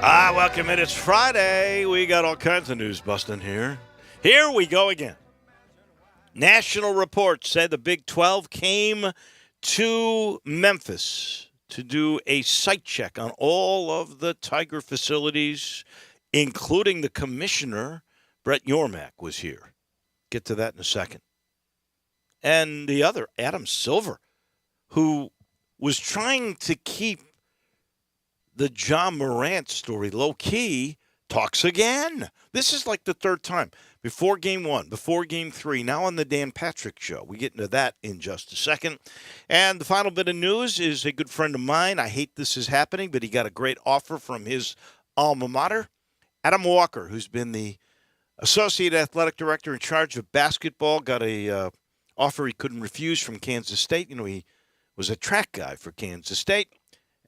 Welcome in. It's Friday. We got all kinds of news busting here. Here we go again. National reports say the Big 12 came to Memphis to do a site check on all of the Tiger facilities, including the commissioner, Brett Yormack, was here. Get to that in a second. And the other, Adam Silver, who was trying to keep the John Morant story low-key, talks again. This is like the third time. Before Game 1, before Game 3, now on the Dan Patrick Show. We get into that in just a second. And the final bit of news is a good friend of mine. I hate this is happening, but he got a great offer from his alma mater. Adam Walker, who's been the Associate Athletic Director in charge of basketball, got a offer he couldn't refuse from Kansas State. You know, he was a track guy for Kansas State.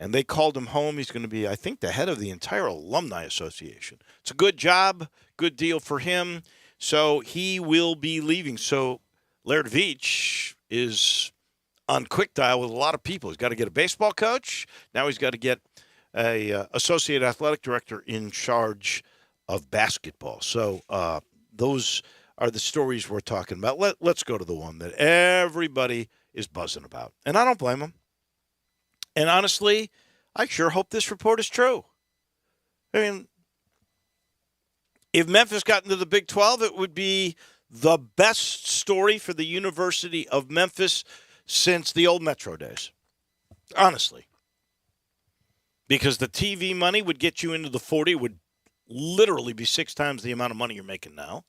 And they called him home. He's going to be, I think, the head of the entire alumni association. It's a good job, good deal for him. So he will be leaving. So Laird Veach is on quick dial with a lot of people. He's got to get a baseball coach. Now he's got to get a associate athletic director in charge of basketball. So those are the stories we're talking about. Let's go to the one that everybody is buzzing about. And I don't blame them. And honestly, I sure hope this report is true. I mean, if Memphis got into the Big 12, it would be the best story for the University of Memphis since the old Metro days. Honestly. Because the TV money would get you into the 40, would literally be 6 times the amount of money you're making now.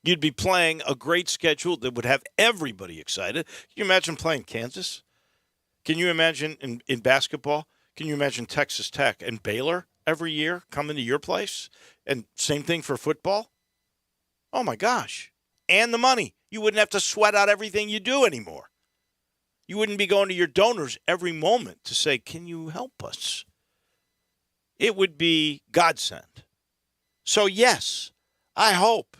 You'd be playing a great schedule that would have everybody excited. Can you imagine playing Kansas? Can you imagine in basketball, can you imagine Texas Tech and Baylor every year coming to your place? And same thing for football? Oh, my gosh. And the money. You wouldn't have to sweat out everything you do anymore. You wouldn't be going to your donors every moment to say, can you help us? It would be godsend. So, yes, I hope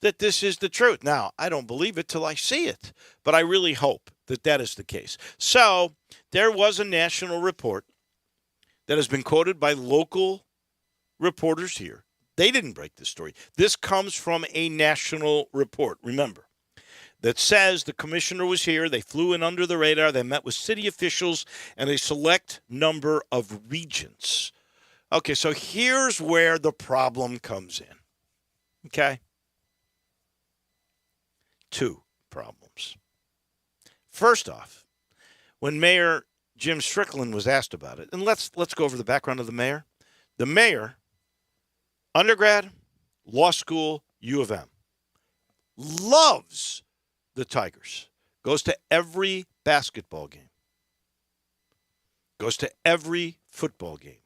that this is the truth. Now, I don't believe it till I see it, but I really hope that is the case. So there was a national report that has been quoted by local reporters here. They didn't break this story. This comes from a national report, remember, that says the commissioner was here. They flew in under the radar. They met with city officials and a select number of regents. Okay, so here's where the problem comes in. Okay? 2 problems. First off, when Mayor Jim Strickland was asked about it, and let's go over the background of the mayor. The mayor, undergrad, law school, U of M, loves the Tigers, goes to every basketball game, goes to every football game,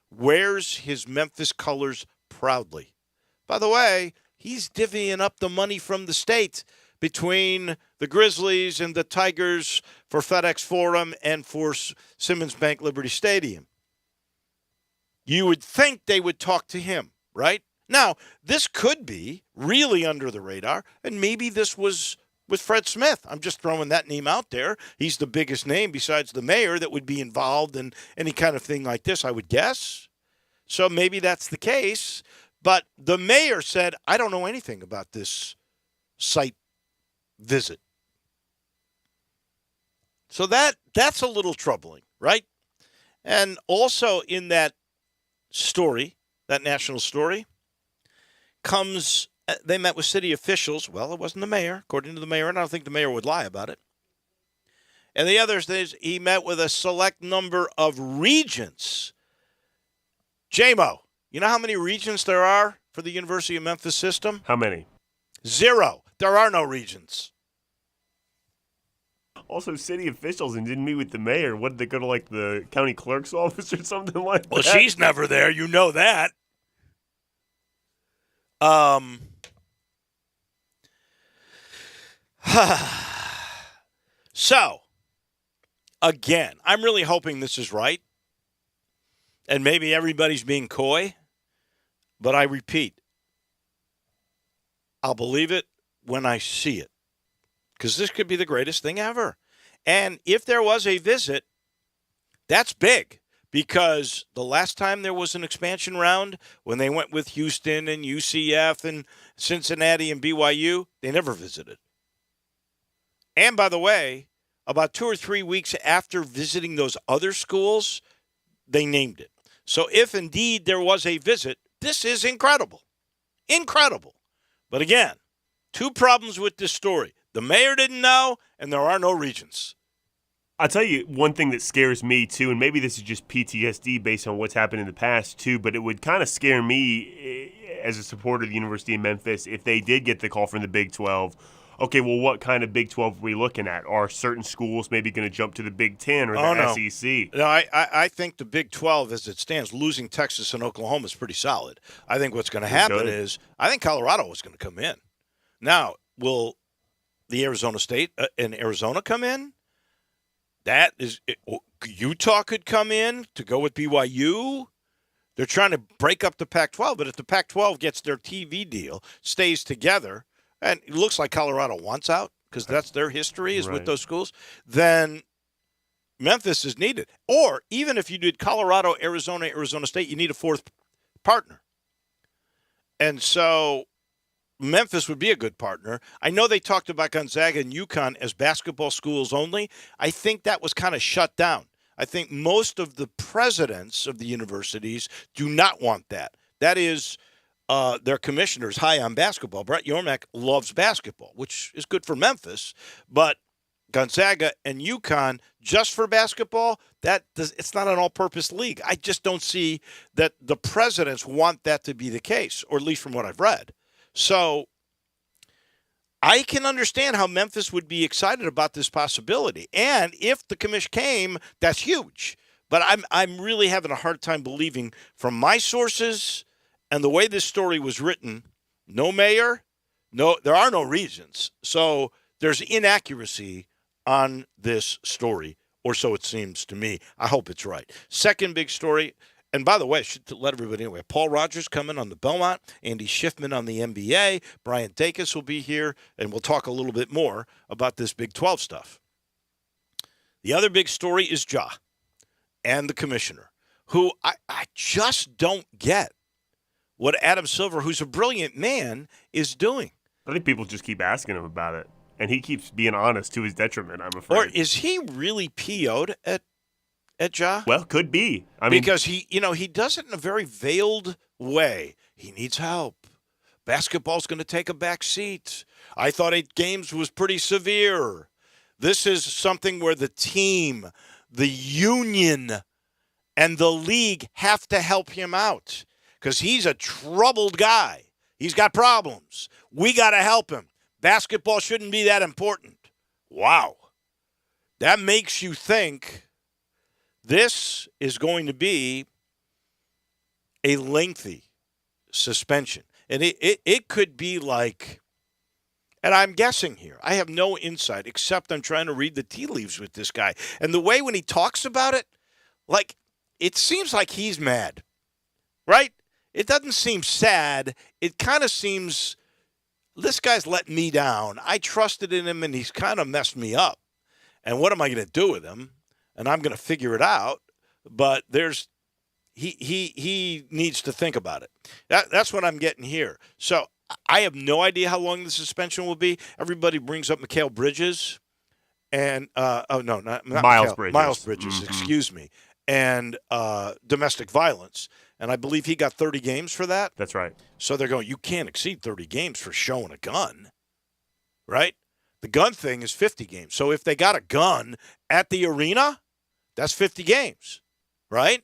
wears his Memphis colors proudly. By the way, he's divvying up the money from the state between the Grizzlies and the Tigers for FedEx Forum and for Simmons Bank Liberty Stadium. You would think they would talk to him, right? Now, this could be really under the radar, and maybe this was with Fred Smith. I'm just throwing that name out there. He's the biggest name besides the mayor that would be involved in any kind of thing like this, I would guess. So maybe that's the case. But the mayor said, I don't know anything about this site visit. So that's a little troubling, right? And also in that story, that national story, comes, they met with city officials. Well, it wasn't the mayor, according to the mayor, and I don't think the mayor would lie about it. And the others, he met with a select number of regents. JMO, you know how many regents there are for the University of Memphis system? How many? 0. There are no regents. Also, city officials and didn't meet with the mayor. What, did they go to, like, the county clerk's office or something like that? Well, she's never there. You know that. So, again, I'm really hoping this is right. And maybe everybody's being coy. But I repeat, I'll believe it when I see it. Because this could be the greatest thing ever. And if there was a visit, that's big. because the last time there was an expansion round, when they went with Houston and UCF and Cincinnati and BYU, they never visited. And by the way, about 2 or 3 weeks after visiting those other schools, they named it. So if indeed there was a visit, this is incredible. Incredible. But again, 2 problems with this story. The mayor didn't know, and there are no regions. I'll tell you one thing that scares me, too, and maybe this is just PTSD based on what's happened in the past, too, but it would kind of scare me as a supporter of the University of Memphis if they did get the call from the Big 12. Okay, well, what kind of Big 12 are we looking at? Are certain schools maybe going to jump to the Big 10 or the SEC? No, I think the Big 12, as it stands, losing Texas and Oklahoma is pretty solid. I think what's going to happen is I think Colorado is going to come in. Now, will the Arizona State and Arizona come in? That is, Utah could come in to go with BYU. They're trying to break up the Pac-12, but if the Pac-12 gets their TV deal, stays together, and it looks like Colorado wants out because that's their history is with those schools, then Memphis is needed. Or even if you did Colorado, Arizona, Arizona State, you need a 4th partner. And so Memphis would be a good partner. I know they talked about Gonzaga and UConn as basketball schools only. I think that was kind of shut down. I think most of the presidents of the universities do not want that. That is their commissioners high on basketball. Brett Yormark loves basketball, which is good for Memphis. But Gonzaga and UConn just for basketball, it's not an all-purpose league. I just don't see that the presidents want that to be the case, or at least from what I've read. So I can understand how Memphis would be excited about this possibility. And if the commission came, that's huge. But I'm really having a hard time believing from my sources and the way this story was written, no mayor, there are no regions. So there's inaccuracy on this story, or so it seems to me. I hope it's right. Second big story, and by the way, I should let everybody know, Paul Rogers coming on the Belmont, Andy Schiffman on the NBA, Brian Dacus will be here, and we'll talk a little bit more about this Big 12 stuff. The other big story is Ja and the commissioner, who I just don't get what Adam Silver, who's a brilliant man, is doing. I think people just keep asking him about it, and he keeps being honest to his detriment, I'm afraid. Or is he really PO'd at Ja? Well, could be. Because he does it in a very veiled way. He needs help. Basketball's going to take a back seat. I thought 8 games was pretty severe. This is something where the team, the union, and the league have to help him out because he's a troubled guy. He's got problems. We got to help him. Basketball shouldn't be that important. Wow. That makes you think this is going to be a lengthy suspension. And it could be like, and I'm guessing here, I have no insight except I'm trying to read the tea leaves with this guy. And the way when he talks about it, like, it seems like he's mad, right? It doesn't seem sad. It kind of seems, this guy's let me down. I trusted in him and he's kind of messed me up. And what am I going to do with him? And I'm going to figure it out. But he needs to think about it. That's what I'm getting here. So I have no idea how long the suspension will be. Everybody brings up Mikal Bridges and not Miles Mikal, Bridges. Miles Bridges, excuse me, and domestic violence. And I believe he got 30 games for that. That's right. So they're going, you can't exceed 30 games for showing a gun, right? The gun thing is 50 games. So if they got a gun at the arena, that's 50 games, right?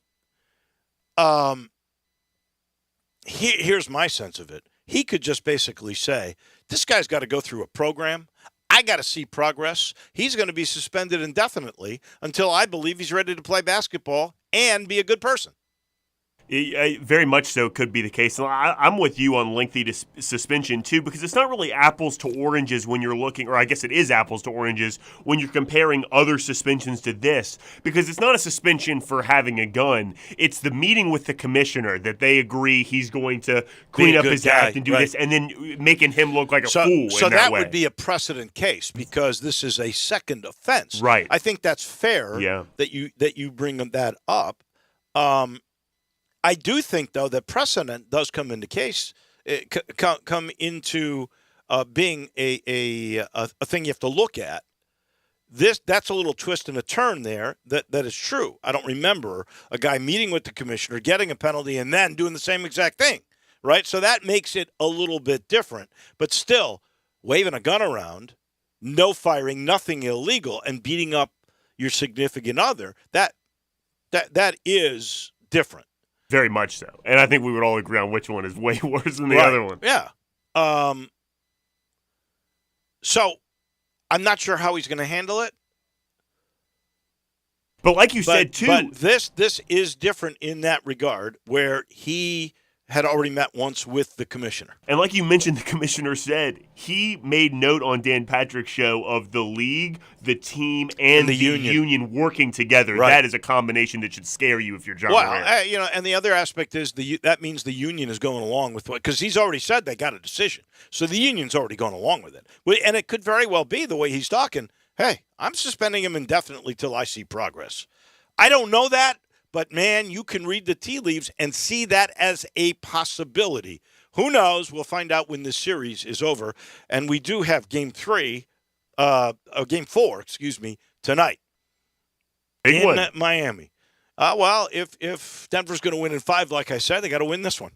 Here's my sense of it. He could just basically say, this guy's got to go through a program. I got to see progress. He's going to be suspended indefinitely until I believe he's ready to play basketball and be a good person. Very much so could be the case. And I'm with you on lengthy suspension, too, because it's not really apples to oranges when you're looking, or I guess it is apples to oranges when you're comparing other suspensions to this, because it's not a suspension for having a gun. It's the meeting with the commissioner that they agree he's going to clean up his act and do this, and then making him look like a fool So in that way. Would be a precedent case because this is a second offense. Right. I think that's fair Yeah. that you bring that up. I do think, though, that precedent does come into case, come into being a thing you have to look at. That's a little twist and a turn there that is true. I don't remember a guy meeting with the commissioner, getting a penalty, and then doing the same exact thing, right? So that makes it a little bit different. But still, waving a gun around, no firing, nothing illegal, and beating up your significant other, that is different. Very much so. And I think we would all agree on which one is way worse than the other one. Yeah. So I'm not sure how he's going to handle it. But like you said, too. But this is different in that regard, where he had already met once with the commissioner. And like you mentioned, the commissioner said he made note on Dan Patrick's show of the league, the team, and the union working together. Right. That is a combination that should scare you if you're John Moran. And the other aspect is that means the union is going along with what, because he's already said they got a decision. So the union's already going along with it. And it could very well be the way he's talking, hey, I'm suspending him indefinitely till I see progress. I don't know that. But, man, you can read the tea leaves and see that as a possibility. Who knows? We'll find out when this series is over. And we do have game 4, tonight. Big in one. Miami. Well, if Denver's going to win in 5, like I said, they got to win this one.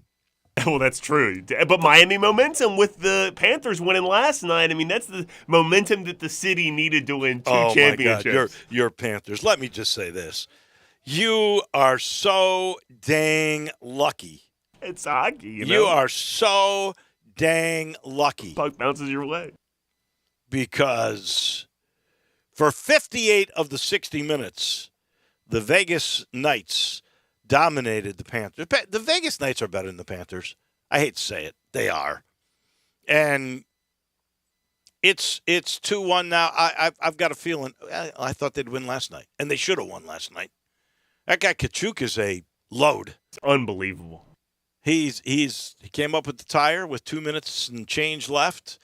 Well, that's true. But Miami momentum with the Panthers winning last night. I mean, that's the momentum that the city needed to win 2 championships. My God. Your Panthers. Let me just say this. You are so dang lucky. It's hockey, You are so dang lucky. Puck bounces your way. Because for 58 of the 60 minutes, the Vegas Knights dominated the Panthers. The Vegas Knights are better than the Panthers. I hate to say it. They are. And it's 2-1 now. I've got a feeling. I thought they'd win last night, and they should have won last night. That guy Kachuk is a load. It's unbelievable. He came up with the tire with 2 minutes and change left,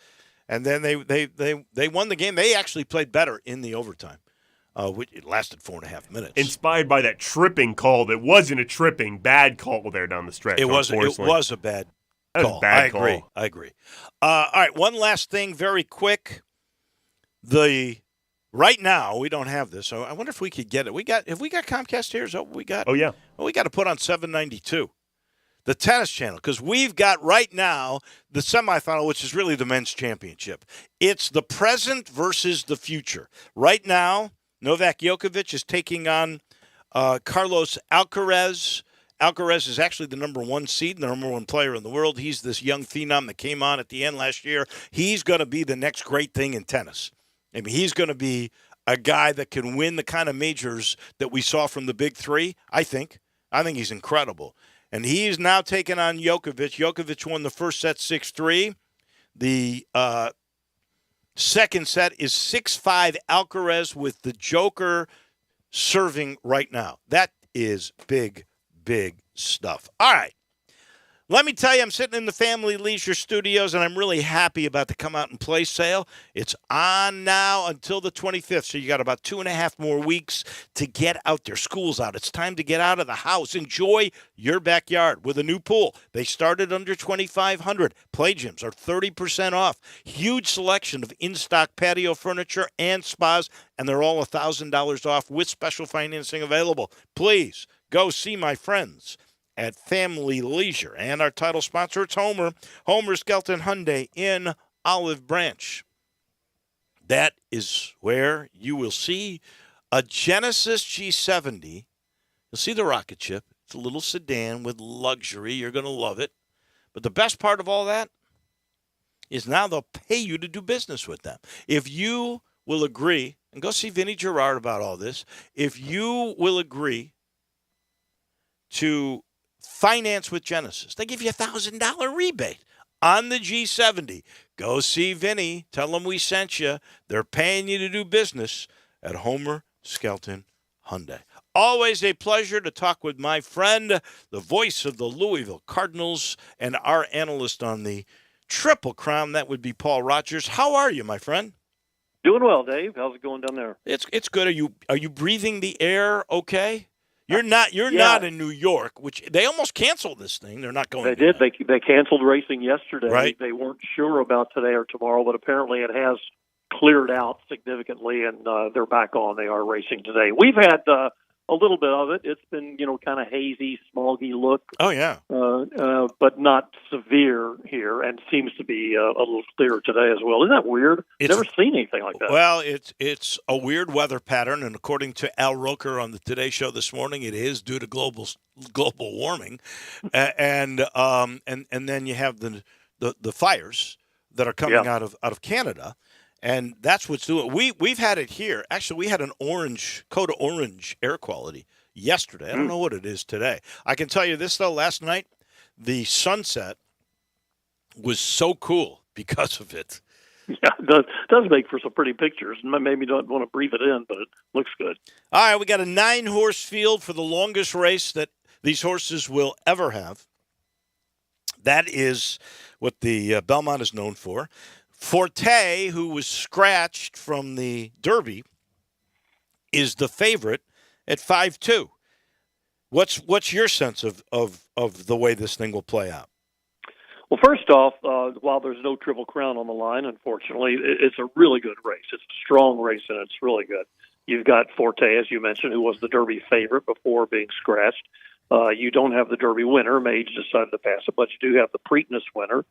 and then they won the game. They actually played better in the overtime. It lasted 4.5 minutes. Inspired by that tripping call that wasn't a tripping, bad call there down the stretch. It was a bad call. That was a bad call. I agree. All right, one last thing, very quick. Right now, we don't have this, so I wonder if we could get it. Have we got Comcast here? Is that what we got? Oh, yeah. Well, we got to put on 792, the tennis channel, because we've got right now the semifinal, which is really the men's championship. It's the present versus the future. Right now, Novak Djokovic is taking on Carlos Alcaraz. Alcaraz is actually the number 1 seed, the number 1 player in the world. He's this young phenom that came on at the end last year. He's going to be the next great thing in tennis. I mean, he's going to be a guy that can win the kind of majors that we saw from the big 3, I think. I think he's incredible. And he's now taking on Djokovic. Djokovic won the first set 6-3. The second set is 6-5 Alcaraz with the Joker serving right now. That is big, big stuff. All right. Let me tell you, I'm sitting in the Family Leisure Studios, and I'm really happy about the Come Out and Play sale. It's on now until the 25th, so you got about 2.5 more weeks to get out there. School's out. It's time to get out of the house. Enjoy your backyard with a new pool. They started under $2,500. Play gyms are 30% off. Huge selection of in-stock patio furniture and spas, and they're all $1,000 off with special financing available. Please go see my friends at Family Leisure. And our title sponsor, it's Homer Skelton Hyundai in Olive Branch. That is where you will see a Genesis G70. You'll see the rocket ship. It's a little sedan with luxury. You're going to love it. But the best part of all that is now they'll pay you to do business with them. If you will agree, and go see Vinny Gerard about all this, if you will agree to finance with Genesis, they give you a $1,000 rebate on the G70. Go see Vinny. Tell them we sent you. They're paying you to do business at Homer Skelton Hyundai. Always a pleasure to talk with my friend, the voice of the Louisville Cardinals, and our analyst on the Triple Crown. That would be Paul Rogers. How are you, my friend? Doing well, Dave. How's it going down there? It's good. Are you breathing the air okay? You're Yeah. not in New York, which they almost canceled this thing. They're not going. They to did. They canceled racing yesterday. Right. They weren't sure about today or tomorrow, but apparently it has cleared out significantly, and they're back on. They are racing today. We've had a little bit of it. It's been, kind of hazy, smoggy look. Oh yeah. But not severe here, and seems to be a little clearer today as well. Isn't that weird? Never seen anything like that. Well, it's a weird weather pattern, and according to Al Roker on the Today Show this morning, it is due to global warming, and then you have the fires that are coming out of Canada. And that's what's doing it. We've had it here. Actually, we had an code orange air quality yesterday. I don't know what it is today. I can tell you this, though. Last night, the sunset was so cool because of it. Yeah, it does make for some pretty pictures. Maybe you don't want to breathe it in, but it looks good. All right, we got a 9-horse field for the longest race that these horses will ever have. That is what the Belmont is known for. Forte, who was scratched from the Derby, is the favorite at 5-2. What's your sense of the way this thing will play out? Well, first off, while there's no Triple Crown on the line, unfortunately, it's a really good race. It's a strong race, and it's really good. You've got Forte, as you mentioned, who was the Derby favorite before being scratched. You don't have the Derby winner. Mage decided to pass it, but you do have the Preakness winner.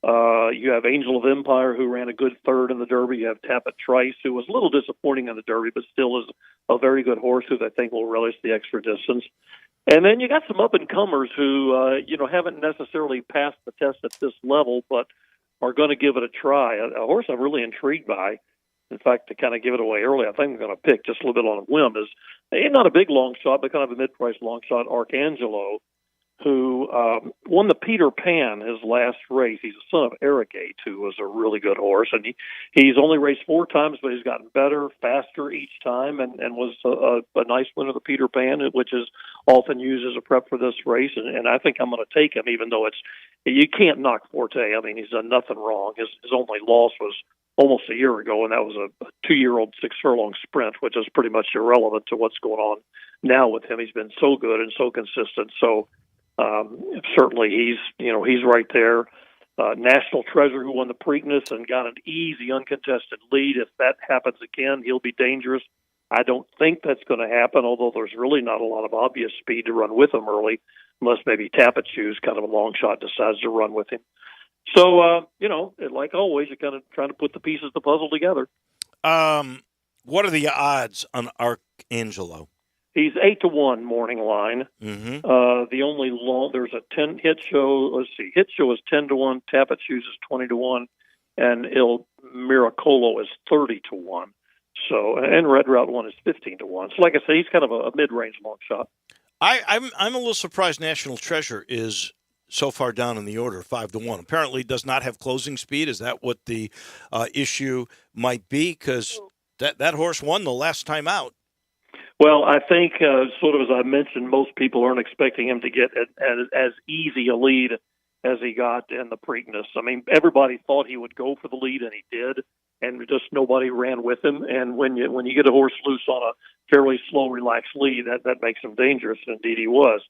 You have Angel of Empire, who ran a good third in the Derby. You have Tapit Trice, who was a little disappointing in the Derby, but still is a very good horse who I think will relish the extra distance. And then you got some up-and-comers who, haven't necessarily passed the test at this level, but are going to give it a try. A horse I'm really intrigued by, in fact, to kind of give it away early, I think I'm going to pick just a little bit on a whim, is not a big long shot, but kind of a mid-price long shot, Arcangelo, who won the Peter Pan his last race. He's a son of Arrogate, who was a really good horse, and he's only raced 4 times, but he's gotten better, faster each time, and was a nice winner of the Peter Pan, which is often used as a prep for this race. And I think I'm going to take him, even though you can't knock Forte. I mean, he's done nothing wrong. His only loss was almost a year ago, and that was a 2-year-old 6-furlong sprint, which is pretty much irrelevant to what's going on now with him. He's been so good and so consistent. So certainly he's right there. National Treasure, who won the Preakness and got an easy, uncontested lead. If that happens again, he'll be dangerous. I don't think that's going to happen, although there's really not a lot of obvious speed to run with him early, unless maybe Tapit Shoes, kind of a long shot, decides to run with him. So, like always, you're kind of trying to put the pieces of the puzzle together. What are the odds on Arcangelo? He's 8-1 morning line. Mm-hmm. The only there's a 10 hit show. Let's see, hit show is 10-1. Tapit Shoes is 20-1, and Il Miracolo is 30-1. So, and Red Route 1 is 15-1. So, like I say, he's kind of a mid-range long shot. I'm a little surprised National Treasure is so far down in the order, 5-1. Apparently, does not have closing speed. Is that what the issue might be? Because that horse won the last time out. Well, I think, sort of as I mentioned, most people aren't expecting him to get as easy a lead as he got in the Preakness. I mean, everybody thought he would go for the lead, and he did, and just nobody ran with him. And when you get a horse loose on a fairly slow, relaxed lead, that makes him dangerous, and indeed he was.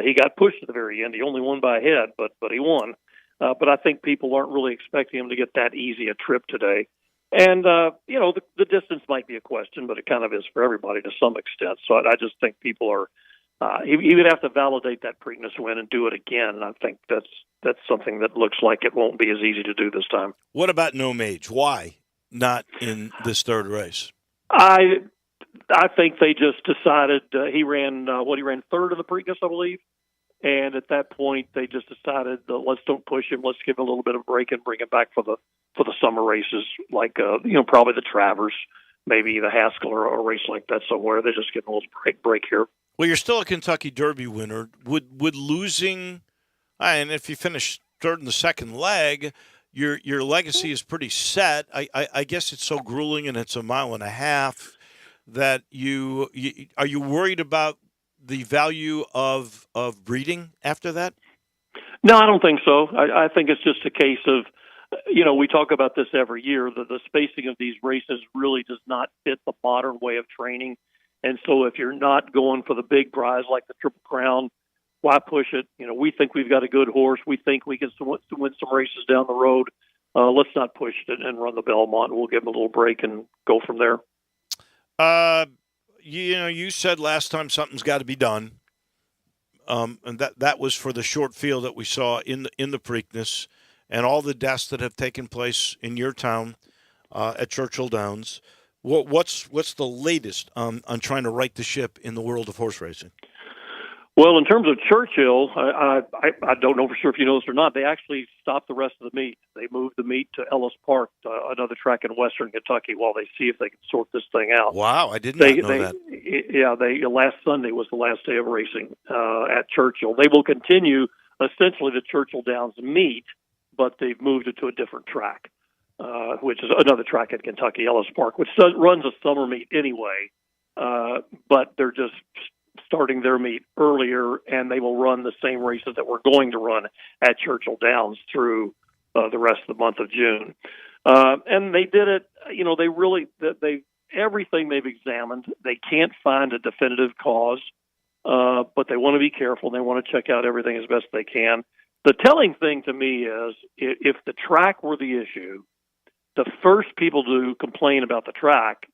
He got pushed at the very end. He only won by a head, but he won. But I think people aren't really expecting him to get that easy a trip today. And, the distance might be a question, but it kind of is for everybody to some extent. So I just think people are he would have to validate that Preakness win and do it again. And I think that's something that looks like it won't be as easy to do this time. What about No Mage? Why not in this third race? I think they just decided he ran third in the Preakness, I believe. And at that point, they just decided, let's don't push him. Let's give him a little bit of a break and bring him back for the summer races, like probably the Travers, maybe the Haskell or a race like that somewhere. They're just getting a little break here. Well, you're still a Kentucky Derby winner. Would losing, and if you finish third in the second leg, your legacy is pretty set. I guess it's so grueling, and it's a mile and a half that you are you worried about the value of breeding after that? No, I don't think so. I think it's just a case of, we talk about this every year. The spacing of these races really does not fit the modern way of training. And so if you're not going for the big prize like the Triple Crown, why push it? We think we've got a good horse. We think we can win some races down the road. Let's not push it and run the Belmont. We'll give them a little break and go from there. You said last time something's got to be done, and that was for the short field that we saw in the Preakness and all the deaths that have taken place in your town at Churchill Downs. What's the latest on trying to right the ship in the world of horse racing? Well, in terms of Churchill, I don't know for sure if you know this or not. They actually stopped the rest of the meet. They moved the meet to Ellis Park, another track in western Kentucky, while they see if they can sort this thing out. Wow, I did not know that. Yeah, last Sunday was the last day of racing at Churchill. They will continue essentially the Churchill Downs meet, but they've moved it to a different track, which is another track in Kentucky, Ellis Park, which runs a summer meet anyway, but they're just starting their meet earlier, and they will run the same races that we're going to run at Churchill Downs through the rest of the month of June. And they did it, everything they've examined, they can't find a definitive cause, but they want to be careful. They want to check out everything as best they can. The telling thing to me is if the track were the issue, the first people to complain about the track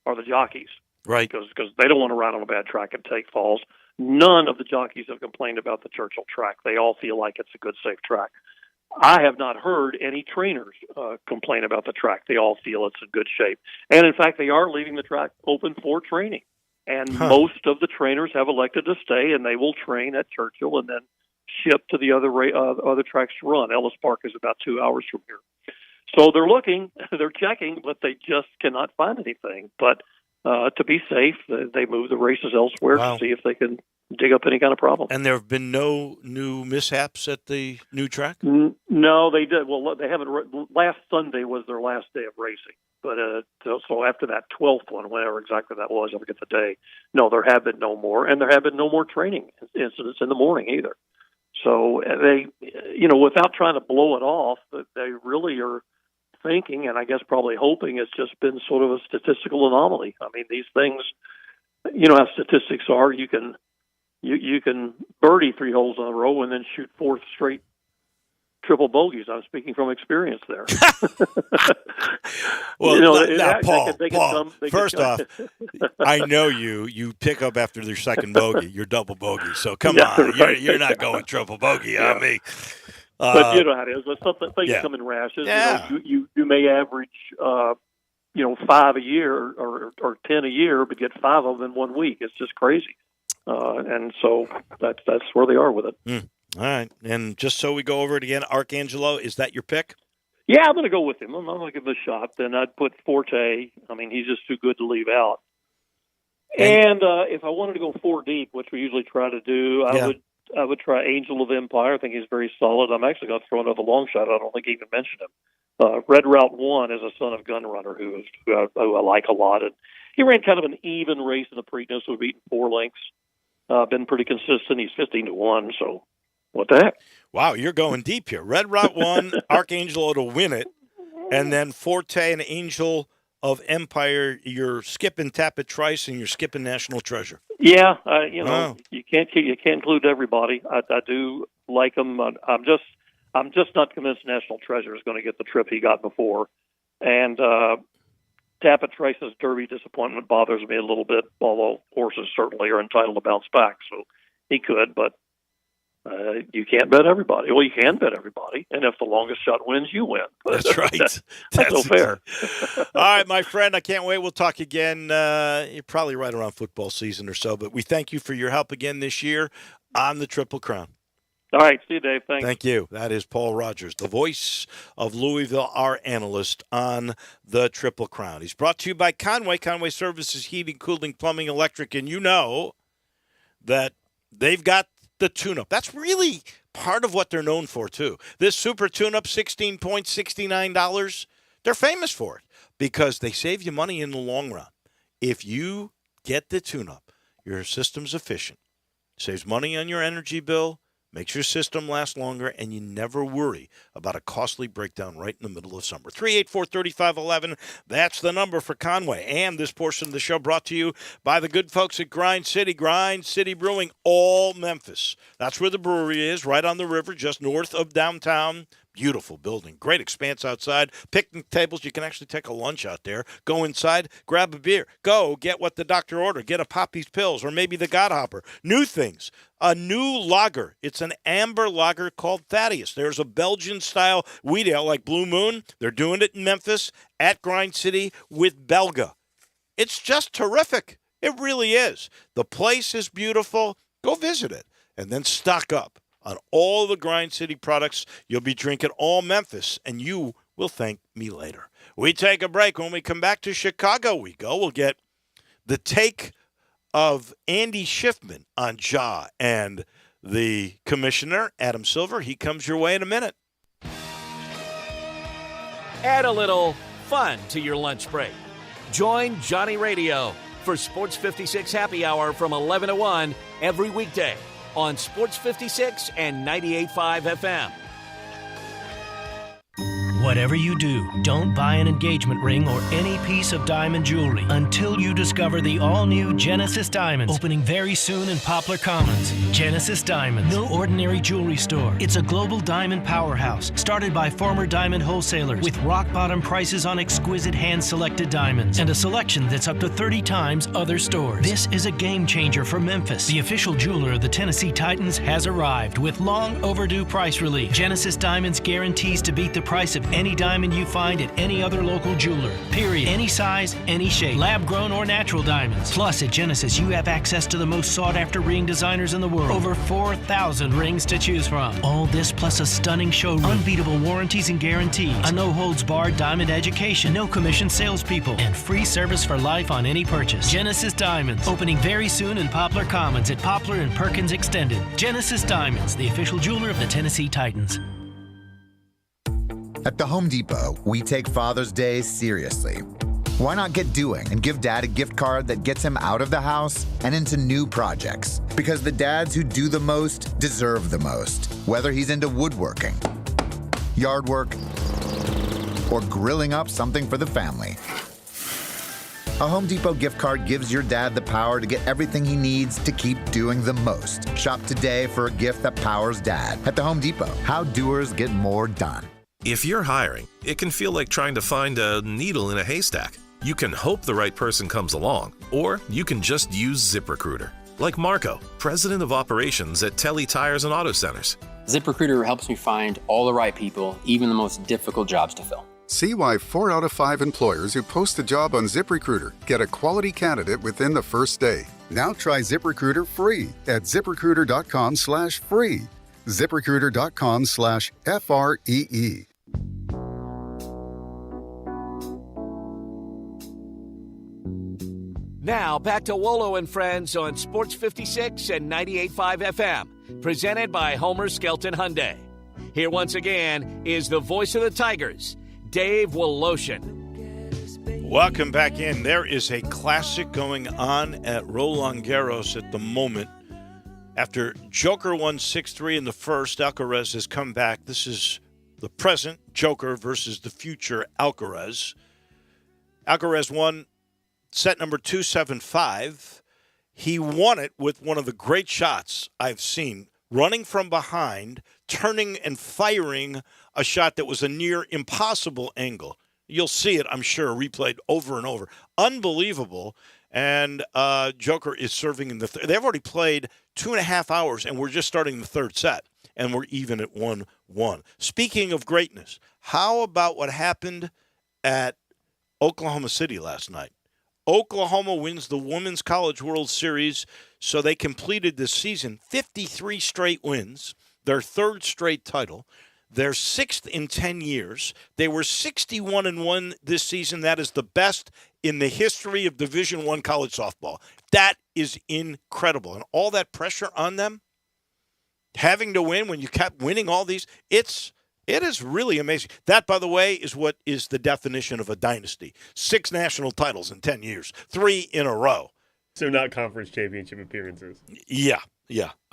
are the jockeys. Right. Because they don't want to ride on a bad track and take falls. None of the jockeys have complained about the Churchill track. They all feel like it's a good, safe track. I have not heard any trainers complain about the track. They all feel it's in good shape. And, in fact, they are leaving the track open for training. And most of the trainers have elected to stay, and they will train at Churchill and then ship to the other tracks to run. Ellis Park is about 2 hours from here. So they're looking, they're checking, but they just cannot find anything. But to be safe, they move the races elsewhere to see if they can dig up any kind of problem. And there have been no new mishaps at the new track? No, they did. Well, they haven't. Last Sunday was their last day of racing. But so after that 12th one, whatever exactly that was, I forget the day, no, there have been no more. And there have been no more training incidents in the morning either. So they, without trying to blow it off, they really are thinking, and I guess probably hoping, it's just been sort of a statistical anomaly. I mean, these things, how statistics are. You can birdie 3 holes in a row and then shoot 4 straight triple bogeys. I'm speaking from experience there. Well, Paul, first off, I know you pick up after their second bogey, your double bogey. So come on, right. you're not going triple bogey on me. But you know how it is. Things come in rashes. Yeah. You may average 5 a year or 10 a year, but get 5 of them in 1 week. It's just crazy. And so that's where they are with it. All right. And just so we go over it again, Arcangelo, is that your pick? Yeah, I'm going to go with him. I'm going to give him a shot. Then I'd put Forte. I mean, he's just too good to leave out. And if I wanted to go 4 deep, which we usually try to do, I would try Angel of Empire. I think he's very solid. I'm actually going to throw another long shot. I don't think he even mentioned him. Red Route 1 is a son of Gunrunner who I like a lot. And he ran kind of an even race in the Preakness. We've beaten 4 lengths. Been pretty consistent. He's 15-1, so what the heck? Wow, you're going deep here. Red Route 1, Arcangelo to win it, and then Forte and Angel of Empire, you're skipping Tapit Trice and you're skipping National Treasure. Yeah, you can't include everybody. I do like him. I'm just not convinced National Treasure is going to get the trip he got before, and Tapit Trice's Derby disappointment bothers me a little bit. Although horses certainly are entitled to bounce back, so he could, but. You can't bet everybody. Well, you can bet everybody, and if the longest shot wins, you win. That's right. That's so fair. All right, my friend, I can't wait. We'll talk again. You're probably right around football season or so, but we thank you for your help again this year on the Triple Crown. All right, see you, Dave. Thanks. Thank you. That is Paul Rogers, the voice of Louisville, our analyst on the Triple Crown. He's brought to you by Conway Services, Heating, Cooling, Plumbing, Electric, and you know that they've got the tune-up. That's really part of what they're known for, too. This super tune-up, $16.69, they're famous for it because they save you money in the long run. If you get the tune-up, your system's efficient. Saves money on your energy bill, Makes your system last longer, and you never worry about a costly breakdown right in the middle of summer. 384-3511, that's the number for Conway. And this portion of the show brought to you by the good folks at Grind City Brewing, all Memphis. That's where the brewery is, right on the river, just north of downtown. Beautiful building, great expanse outside, picnic tables. You can actually take a lunch out there. Go inside, grab a beer. Go get what the doctor ordered. Get a Poppy's Pills or maybe the Godhopper. New things, a new lager. It's an amber lager called Thaddeus. There's a Belgian-style wheat ale like Blue Moon. They're doing it in Memphis at Grind City with Belga. It's just terrific. It really is. The place is beautiful. Go visit it and then stock up on all the Grind City products. You'll be drinking all Memphis, and you will thank me later. We take a break. When we come back to Chicago, we'll get the take of Andy Schiffman on Ja and the commissioner, Adam Silver. He comes your way in a minute. Add a little fun to your lunch break. Join Johnny Radio for Sports 56 Happy Hour from 11 to 1 every weekday on Sports 56 and 98.5 FM. Whatever you do, don't buy an engagement ring or any piece of diamond jewelry until you discover the all-new Genesis Diamonds, opening very soon in Poplar Commons. Genesis Diamonds, no ordinary jewelry store. It's a global diamond powerhouse, started by former diamond wholesalers with rock-bottom prices on exquisite hand-selected diamonds and a selection that's up to 30 times other stores. This is a game changer for Memphis. The official jeweler of the Tennessee Titans has arrived with long overdue price relief. Genesis Diamonds guarantees to beat the price of any diamond you find at any other local jeweler. Period. Any size, any shape. Lab-grown or natural diamonds. Plus, at Genesis, you have access to the most sought-after ring designers in the world. Over 4,000 rings to choose from. All this plus a stunning showroom. Unbeatable warranties and guarantees. A no-holds-barred diamond education. No commission salespeople. And free service for life on any purchase. Genesis Diamonds. Opening very soon in Poplar Commons at Poplar and Perkins Extended. Genesis Diamonds, the official jeweler of the Tennessee Titans. At the Home Depot, we take Father's Day seriously. Why not get doing and give Dad a gift card that gets him out of the house and into new projects? Because the dads who do the most deserve the most, whether he's into woodworking, yard work, or grilling up something for the family. A Home Depot gift card gives your dad the power to get everything he needs to keep doing the most. Shop today for a gift that powers Dad. At the Home Depot, how doers get more done. If you're hiring, it can feel like trying to find a needle in a haystack. You can hope the right person comes along, or you can just use ZipRecruiter. Like Marco, president of operations at Telly Tires and Auto Centers. ZipRecruiter helps me find all the right people, even the most difficult jobs to fill. See why 4 out of 5 employers who post a job on ZipRecruiter get a quality candidate within the first day. Now try ZipRecruiter free at ZipRecruiter.com/free. ZipRecruiter.com/FREE. Now back to Wolo and Friends on Sports 56 and 98.5 FM, presented by Homer Skelton Hyundai. Here once again is the voice of the Tigers, Dave Woloshin. Welcome back in. There is a classic going on at Roland Garros at the moment. After Joker won 6-3 in the first, Alcaraz has come back. This is the present Joker versus the future Alcaraz. Alcaraz won set number 2, 7-5. He won it with one of the great shots I've seen, running from behind, turning and firing a shot that was a near impossible angle. You'll see it, I'm sure, replayed over and over. Unbelievable. And Joker is serving in the third. They've already played 2.5 hours, and we're just starting the third set, and we're even at 1-1. Speaking of greatness, how about what happened at Oklahoma City last night? Oklahoma wins the Women's College World Series, so they completed this season 53 straight wins, their third straight title. They're 6th in 10 years. They were 61-1 this season. That is the best in the history of Division I college softball. That is incredible. And all that pressure on them, having to win when you kept winning all these, it is really amazing. That, by the way, is what is the definition of a dynasty. 6 national titles in 10 years, 3 in a row. So not conference championship appearances. Yeah.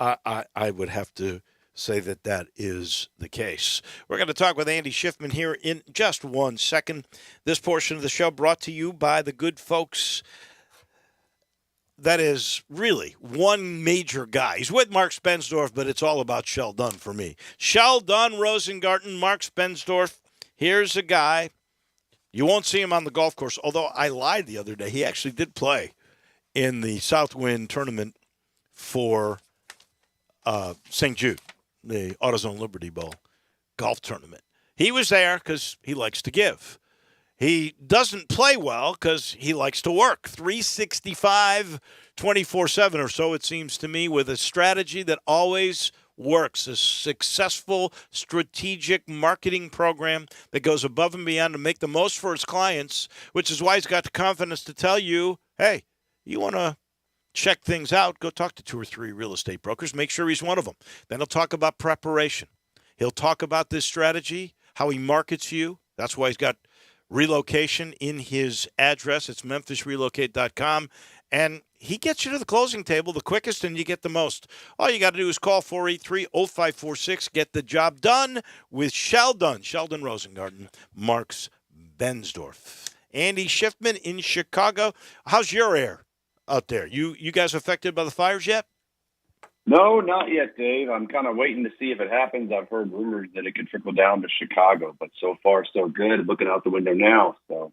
I would have to say that that is the case. We're going to talk with Andy Schiffman here in just 1 second. This portion of the show brought to you by the good folks. That is really one major guy. He's with Mark Spensdorf, but it's all about Sheldon for me. Sheldon Rosengarten, Mark Spensdorf. Here's a guy. You won't see him on the golf course, although I lied the other day. He actually did play in the Southwind tournament for St. Jude, the AutoZone Liberty Bowl golf tournament. He was there because he likes to give. He doesn't play well because he likes to work. 365, 24/7 or so, it seems to me, with a strategy that always works, a successful strategic marketing program that goes above and beyond to make the most for his clients, which is why he's got the confidence to tell you, hey, you want to check things out, go talk to 2 or 3 real estate brokers. Make sure he's one of them. Then he'll talk about preparation. He'll talk about this strategy, how he markets you. That's why he's got relocation in his address. It's memphisrelocate.com. And he gets you to the closing table the quickest and you get the most. All you got to do is call 483-0546. Get the job done with Sheldon Rosengarten, Marks Bensdorf. Andy Schiffman in Chicago. How's your air out there? You guys affected by the fires yet? No, not yet, Dave. I'm kind of waiting to see if it happens. I've heard rumors that it could trickle down to Chicago, but so far so good. Looking out the window now, so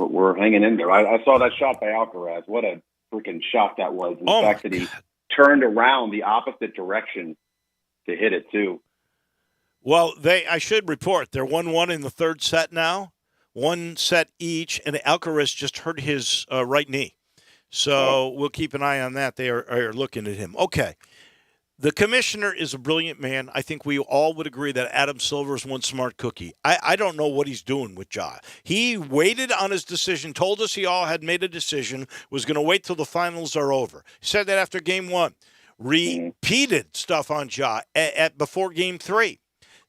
we're hanging in there. I saw that shot by Alcaraz. What a freaking shot that was. The fact that he turned around the opposite direction to hit it, too. Well, I should report, they're 1-1 in the third set now. 1 set each, and Alcaraz just hurt his right knee. So we'll keep an eye on that. They are looking at him. Okay. The commissioner is a brilliant man. I think we all would agree that Adam Silver is one smart cookie. I don't know what he's doing with Ja. He waited on his decision, told us he all had made a decision, was going to wait till the finals are over. He said that after game 1. Repeated stuff on Ja before game 3.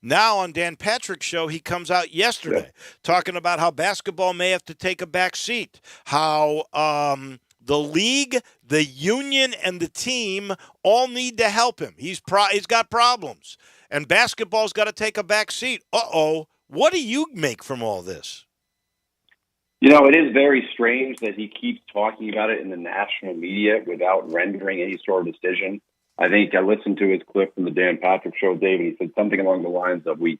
Now on Dan Patrick's show, he comes out yesterday talking about how basketball may have to take a back seat, how the league, the union, and the team all need to help him. He's got problems, and basketball's got to take a back seat. What do you make from all this? You know, it is very strange that he keeps talking about it in the national media without rendering any sort of decision. I think I listened to his clip from the Dan Patrick show, Dave, and he said something along the lines of he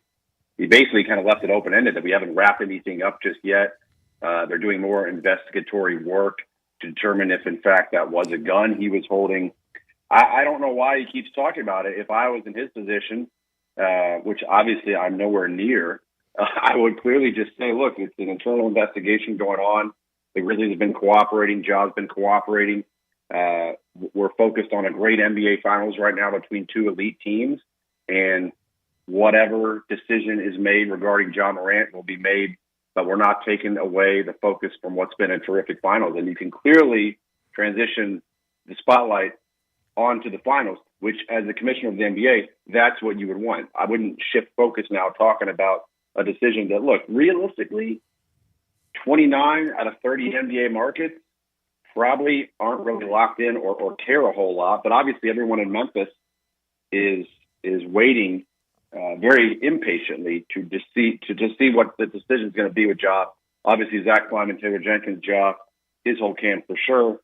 basically kind of left it open-ended, that we haven't wrapped anything up just yet. They're doing more investigatory work to determine if, in fact, that was a gun he was holding. I don't know why he keeps talking about it. If I was in his position, which obviously I'm nowhere near, I would clearly just say, look, it's an internal investigation going on. The Grizzlies have been cooperating. Ja's been cooperating. We're focused on a great NBA Finals right now between 2 elite teams, and whatever decision is made regarding Ja Morant will be made, but we're not taking away the focus from what's been a terrific finals. And you can clearly transition the spotlight onto the finals, which as the commissioner of the NBA, that's what you would want. I wouldn't shift focus now talking about a decision that, look, realistically, 29 out of 30 NBA markets probably aren't really locked in or care a whole lot. But obviously everyone in Memphis is waiting very impatiently to just see what the decision is going to be with Ja. Obviously, Zach Kleiman, Taylor Jenkins, Ja, his whole camp for sure.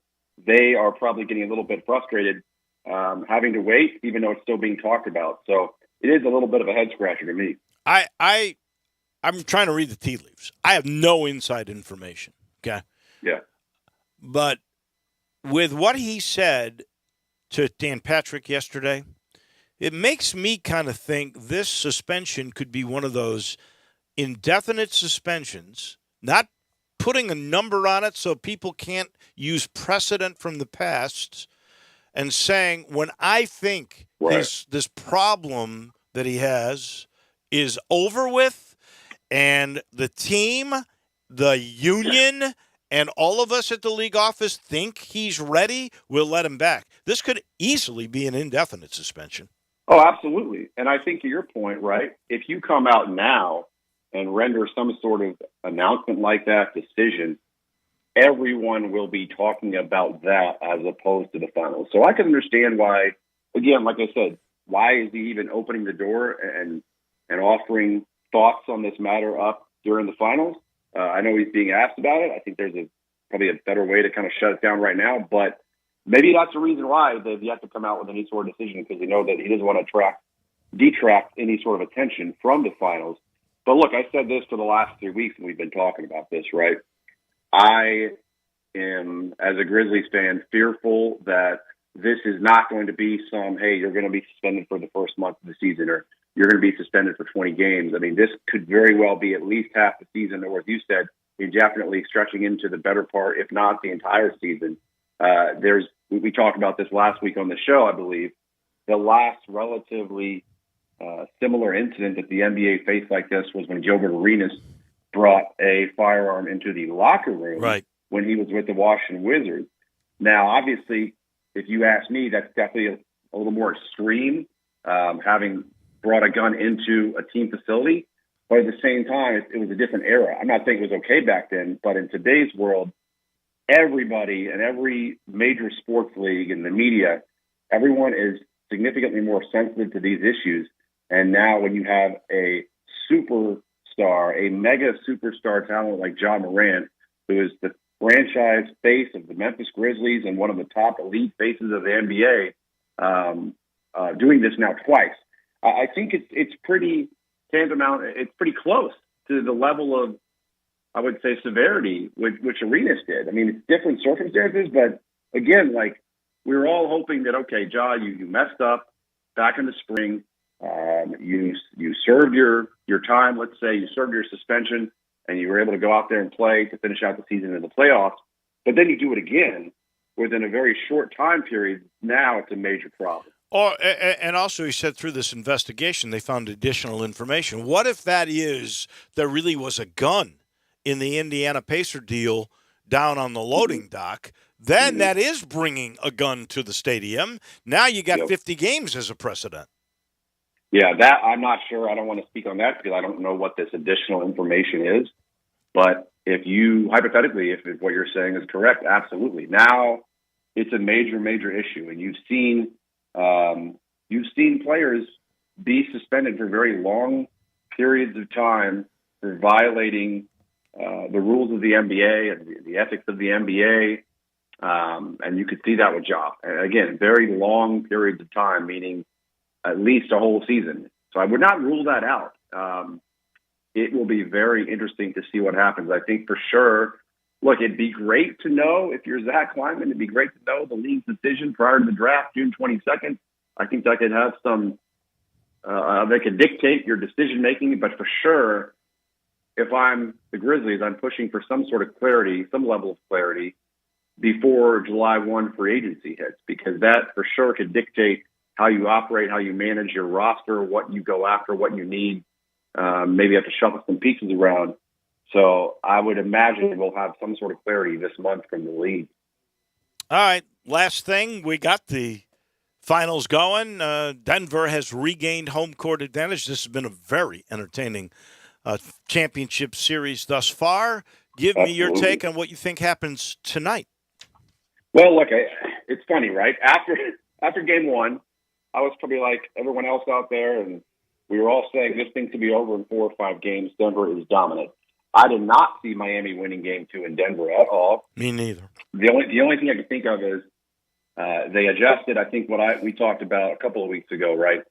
They are probably getting a little bit frustrated having to wait, even though it's still being talked about. So it is a little bit of a head scratcher to me. I'm trying to read the tea leaves. I have no inside information. Okay. Yeah. But with what he said to Dan Patrick yesterday, it makes me kind of think this suspension could be one of those indefinite suspensions, not putting a number on it so people can't use precedent from the past, and saying, when I think this problem that he has is over with, and the team, the union, and all of us at the league office think he's ready, we'll let him back. This could easily be an indefinite suspension. Oh, absolutely. And I think to your point, right, if you come out now and render some sort of announcement like that, decision, everyone will be talking about that as opposed to the finals. So I can understand why, again, like I said, why is he even opening the door and offering thoughts on this matter up during the finals? I know he's being asked about it. I think there's probably a better way to kind of shut it down right now, but maybe that's the reason why they've yet to come out with any sort of decision, because they know that he doesn't want to detract any sort of attention from the finals. But look, I said this for the last 3 weeks, and we've been talking about this, right? I am, as a Grizzlies fan, fearful that this is not going to be hey, you're going to be suspended for the first month of the season, or you're going to be suspended for 20 games. I mean, this could very well be at least half the season, or as you said, indefinitely stretching into the better part, if not the entire season. We talked about this last week on the show, I believe. The last relatively similar incident that the NBA faced like this was when Gilbert Arenas brought a firearm into the locker room when he was with the Washington Wizards. Now, obviously, if you ask me, that's definitely a little more extreme, having brought a gun into a team facility. But at the same time, it was a different era. I'm not saying it was okay back then, but in today's world, everybody and every major sports league and the media, everyone is significantly more sensitive to these issues. And now when you have a superstar, a mega superstar talent like Ja Morant, who is the franchise face of the Memphis Grizzlies and one of the top elite faces of the NBA, doing this now twice, I think it's pretty tantamount. It's pretty close to the level of, I would say, severity which Arenas did. I mean, it's different circumstances, but again, like, we were all hoping that, okay, Ja, you messed up back in the spring. You served your time. Let's say you served your suspension, and you were able to go out there and play to finish out the season in the playoffs. But then you do it again within a very short time period. Now it's a major problem. And also, he said through this investigation, they found additional information. What if that is there really was a gun in the Indiana Pacer deal down on the loading dock? Then that is bringing a gun to the stadium. Now you got 50 games as a precedent. Yeah, that I'm not sure. I don't want to speak on that because I don't know what this additional information is. But if you, hypothetically, if what you're saying is correct, absolutely. Now it's a major, major issue. And you've seen players be suspended for very long periods of time for violating the rules of the NBA and the ethics of the NBA. And you could see that with Ja. And again, very long periods of time, meaning at least a whole season. So I would not rule that out. It will be very interesting to see what happens. I think for sure, look, it'd be great to know, if you're Zach Kleiman, it'd be great to know the league's decision prior to the draft, June 22nd. I think that could have some, they could dictate your decision-making, but for sure, if I'm the Grizzlies, I'm pushing for some sort of clarity, some level of clarity before July 1 free agency hits, because that for sure could dictate how you operate, how you manage your roster, what you go after, what you need. Maybe you have to shuffle some pieces around. So I would imagine we'll have some sort of clarity this month from the league. All right, last thing, we got the finals going. Denver has regained home court advantage. This has been a very entertaining championship series thus far. Give me your take on what you think happens tonight. Well, look, it's funny, right? After game one, I was probably like everyone else out there, and we were all saying this thing could be over in 4 or 5 games. Denver is dominant. I did not see Miami winning game 2 in Denver at all. Me neither. The only thing I can think of is they adjusted. I think we talked about a couple of weeks ago, right?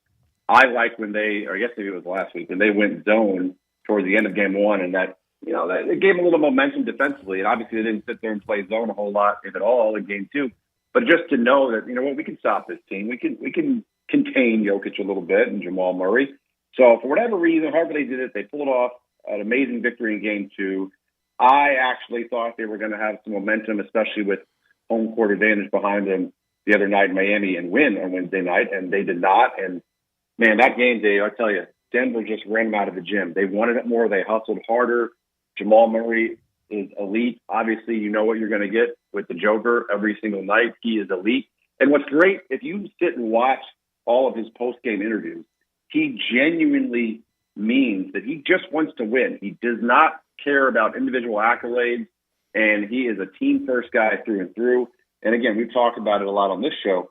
I like when or I guess maybe it was last week, when they went zone towards the end of game 1, and that it gave them a little momentum defensively. And obviously they didn't sit there and play zone a whole lot, if at all, in game 2. But just to know that, we can stop this team. We can contain Jokic a little bit and Jamal Murray. So for whatever reason, however they did it, they pulled off an amazing victory in game 2. I actually thought they were going to have some momentum, especially with home court advantage behind them the other night in Miami, and win on Wednesday night, and they did not. And man, that game day, I tell you, Denver just ran them out of the gym. They wanted it more. They hustled harder. Jamal Murray is elite. Obviously, you know what you're going to get with the Joker every single night. He is elite. And what's great, if you sit and watch all of his post-game interviews, he genuinely means that he just wants to win. He does not care about individual accolades, and he is a team-first guy through and through. And again, we've talked about it a lot on this show.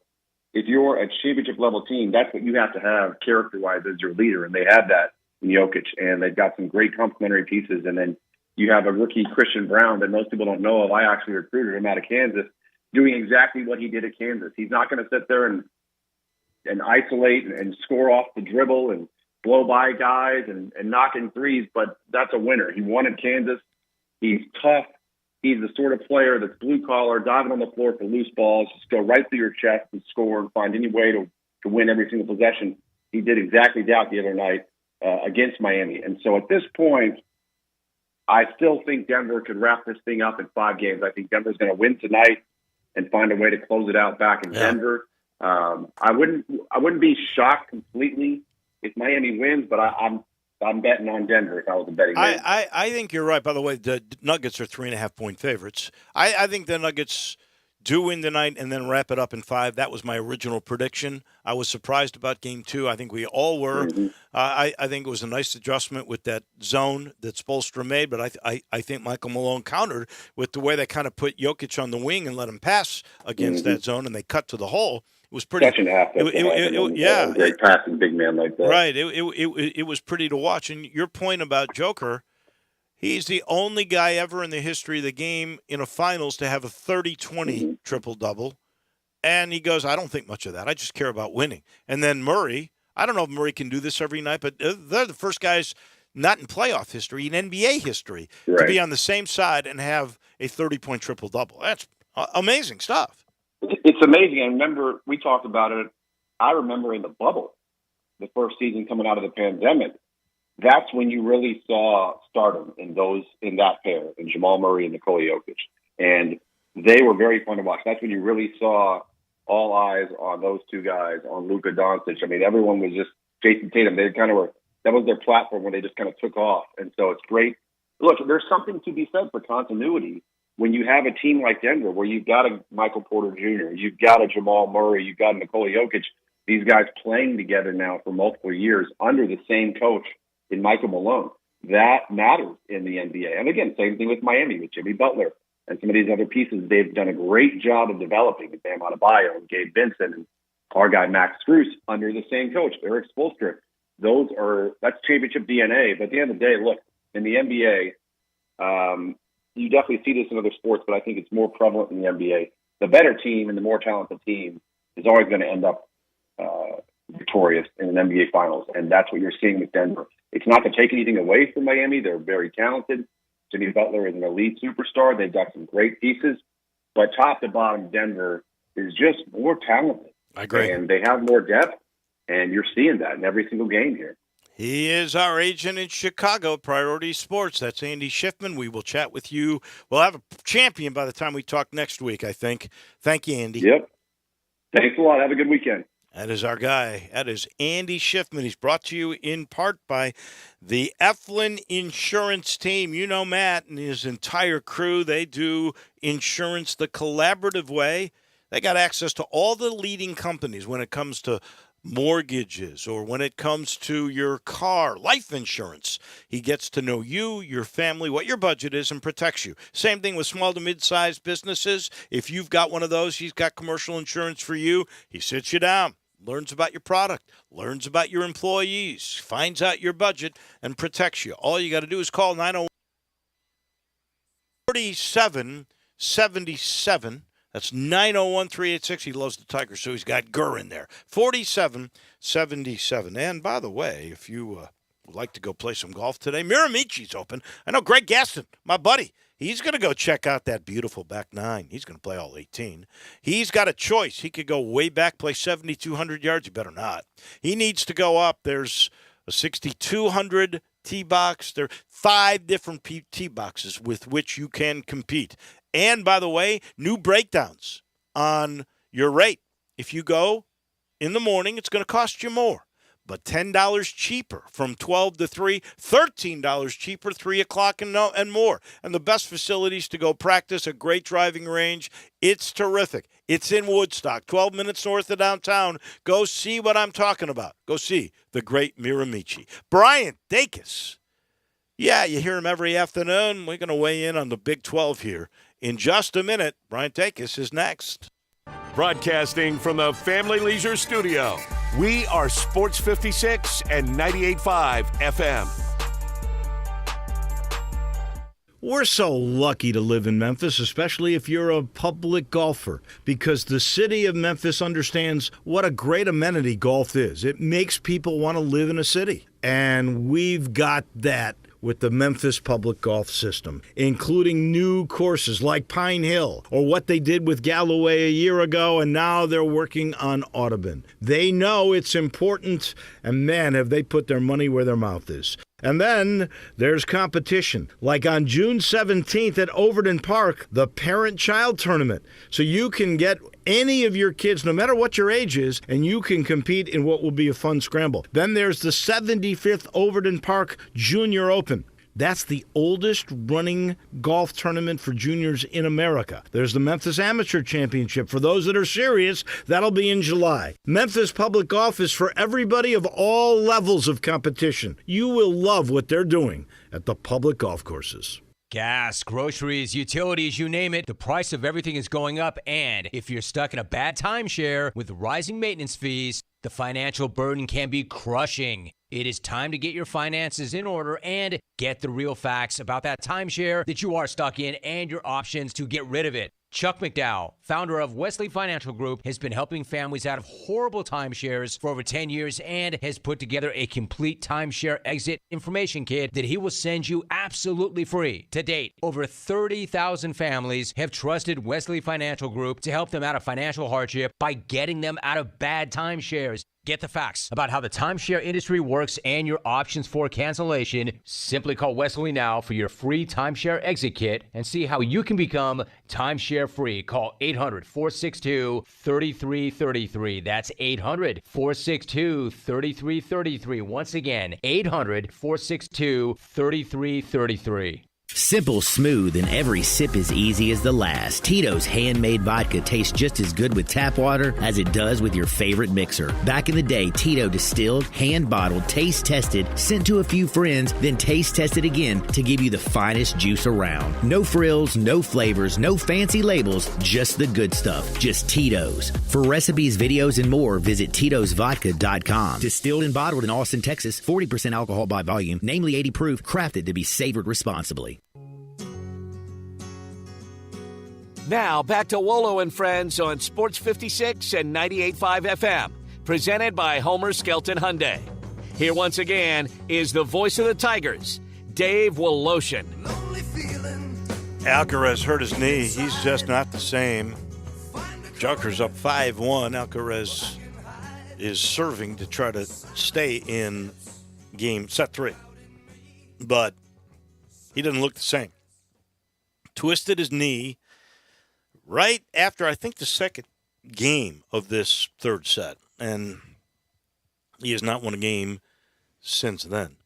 if you're a championship level team, that's what you have to have character-wise as your leader, and they have that in Jokic, and they've got some great complementary pieces. And then you have a rookie, Christian Brown, that most people don't know of. I actually recruited him out of Kansas, doing exactly what he did at Kansas. He's not going to sit there and isolate and score off the dribble and blow by guys and knock in threes, but that's a winner. He won at Kansas. He's tough. He's the sort of player that's blue-collar, diving on the floor for loose balls, just go right through your chest and score and find any way to win every single possession. He did exactly that the other night against Miami. And so at this point, I still think Denver could wrap this thing up in 5 games. I think Denver's going to win tonight and find a way to close it out back in Denver. I wouldn't be shocked completely if Miami wins, but I'm betting on Denver if I was a betting man. I think you're right. By the way, the Nuggets are 3.5-point favorites. I think the Nuggets do win tonight and then wrap it up in 5. That was my original prediction. I was surprised about Game 2. I think we all were. Mm-hmm. I think it was a nice adjustment with that zone that Spoelstra made, but I think Michael Malone countered with the way they kind of put Jokic on the wing and let him pass against that zone, and they cut to the hole. It was pretty. Such an athlete. Yeah, great passing big man like that. Right. It was pretty to watch. And your point about Joker, he's the only guy ever in the history of the game in a finals to have a 30-20 triple-double. And he goes, I don't think much of that. I just care about winning. And then Murray, I don't know if Murray can do this every night, but they're the first guys not in playoff history, in NBA history, to be on the same side and have a 30-point triple-double. That's amazing stuff. It's amazing. I remember we talked about it. I remember in the bubble, the first season coming out of the pandemic, that's when you really saw stardom in that pair, in Jamal Murray and Nikola Jokic. And they were very fun to watch. That's when you really saw all eyes on those two guys, on Luka Doncic. I mean, everyone was just Jason Tatum. They kind of were, that was their platform where they just kind of took off. And so it's great. Look, there's something to be said for continuity. When you have a team like Denver, where you've got a Michael Porter Jr., you've got a Jamal Murray, you've got a Nikola Jokic, these guys playing together now for multiple years under the same coach in Michael Malone, that matters in the NBA. And again, same thing with Miami, with Jimmy Butler and some of these other pieces. They've done a great job of developing Bam Adebayo and Gabe Vincent and our guy Max Strus under the same coach, Eric Spoelstra. That's championship DNA. But at the end of the day, look, in the NBA, you definitely see this in other sports, but I think it's more prevalent in the NBA. The better team and the more talented team is always going to end up victorious in an NBA Finals, and that's what you're seeing with Denver. It's not to take anything away from Miami. They're very talented. Jimmy Butler is an elite superstar. They've got some great pieces, but top to bottom, Denver is just more talented. I agree. And they have more depth, and you're seeing that in every single game here. He is our agent in Chicago, Priority Sports. That's Andy Schiffman. We will chat with you. We'll have a champion by the time we talk next week, I think. Thank you, Andy. Yep. Thanks a lot. Have a good weekend. That is our guy. That is Andy Schiffman. He's brought to you in part by the Eflin Insurance Team. You know Matt and his entire crew. They do insurance the collaborative way. They got access to all the leading companies when it comes to mortgages or when it comes to your car, life insurance. He gets to know you, your family, what your budget is, and protects you. Same thing with small to mid-sized businesses. If you've got one of those, he's got commercial insurance for you. He sits you down, learns about your product, learns about your employees, finds out your budget, and protects you. All you got to do is call 901-4777. That's 901-386. He loves the Tigers, so he's got Gurr in there. 4777. And by the way, if you would like to go play some golf today, Miramichi's open. I know Greg Gaston, my buddy, he's going to go check out that beautiful back nine. He's going to play all 18. He's got a choice. He could go way back, play 7,200 yards. He better not. He needs to go up. There's a 6,200 tee box. There are 5 different tee boxes with which you can compete. And, by the way, new breakdowns on your rate. If you go in the morning, it's going to cost you more. But $10 cheaper from 12 to 3, $13 cheaper, 3 o'clock and more. And the best facilities to go practice, a great driving range. It's terrific. It's in Woodstock, 12 minutes north of downtown. Go see what I'm talking about. Go see the great Miramichi. Brian Dacus. Yeah, you hear him every afternoon. We're going to weigh in on the Big 12 here. In just a minute, Brian Dacus is next. Broadcasting from the Family Leisure Studio, we are Sports 56 and 98.5 FM. We're so lucky to live in Memphis, especially if you're a public golfer, because the city of Memphis understands what a great amenity golf is. It makes people want to live in a city, and we've got that with the Memphis public golf system, including new courses like Pine Hill, or what they did with Galloway a year ago, and now they're working on Audubon. They know it's important, and man, have they put their money where their mouth is. And then there's competition, like on June 17th at Overton Park, the parent-child tournament. So you can get any of your kids, no matter what your age is, and you can compete in what will be a fun scramble. Then there's the 75th Overton Park Junior Open. That's the oldest running golf tournament for juniors in America. There's the Memphis Amateur Championship. For those that are serious, that'll be in July. Memphis Public Golf is for everybody of all levels of competition. You will love what they're doing at the public golf courses. Gas, groceries, utilities, you name it, the price of everything is going up. And if you're stuck in a bad timeshare with rising maintenance fees, the financial burden can be crushing. It is time to get your finances in order and get the real facts about that timeshare that you are stuck in and your options to get rid of it. Chuck McDowell, founder of Wesley Financial Group, has been helping families out of horrible timeshares for over 10 years and has put together a complete timeshare exit information kit that he will send you absolutely free. To date, over 30,000 families have trusted Wesley Financial Group to help them out of financial hardship by getting them out of bad timeshares. Get the facts about how the timeshare industry works and your options for cancellation. Simply call Wesley now for your free timeshare exit kit and see how you can become timeshare free. Call 800-462-3333. That's 800-462-3333. Once again, 800-462-3333. Simple, smooth, and every sip as easy as the last. Tito's handmade vodka tastes just as good with tap water as it does with your favorite mixer. Back in the day, Tito distilled, hand-bottled, taste-tested, sent to a few friends, then taste-tested again to give you the finest juice around. No frills, no flavors, no fancy labels, just the good stuff. Just Tito's. For recipes, videos, and more, visit Tito'sVodka.com. Distilled and bottled in Austin, Texas, 40% alcohol by volume, namely 80 proof, crafted to be savored responsibly. Now, back to Wolo and Friends on Sports 56 and 98.5 FM, presented by Homer Skelton Hyundai. Here once again is the voice of the Tigers, Dave Woloshin. Alcaraz hurt his knee. He's just not the same. Junker's up 5-1. Alcaraz is serving to try to stay in set 3. But he doesn't look the same. Twisted his knee right after, I think, the second game of this third set. And he has not won a game since then.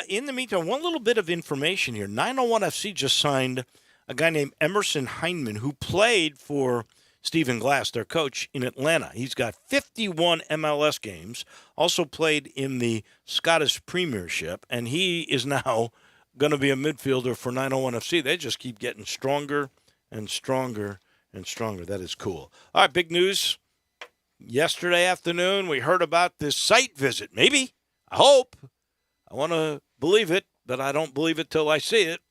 In the meantime, one little bit of information here. 901 FC just signed a guy named Emerson Heineman, who played for Stephen Glass, their coach, in Atlanta. He's got 51 MLS games, also played in the Scottish Premiership, and he is now going to be a midfielder for 901 FC. They just keep getting stronger and stronger and stronger. That is cool. All right, big news. Yesterday afternoon, we heard about this site visit. Maybe. I hope. I want to believe it, but I don't believe it till I see it.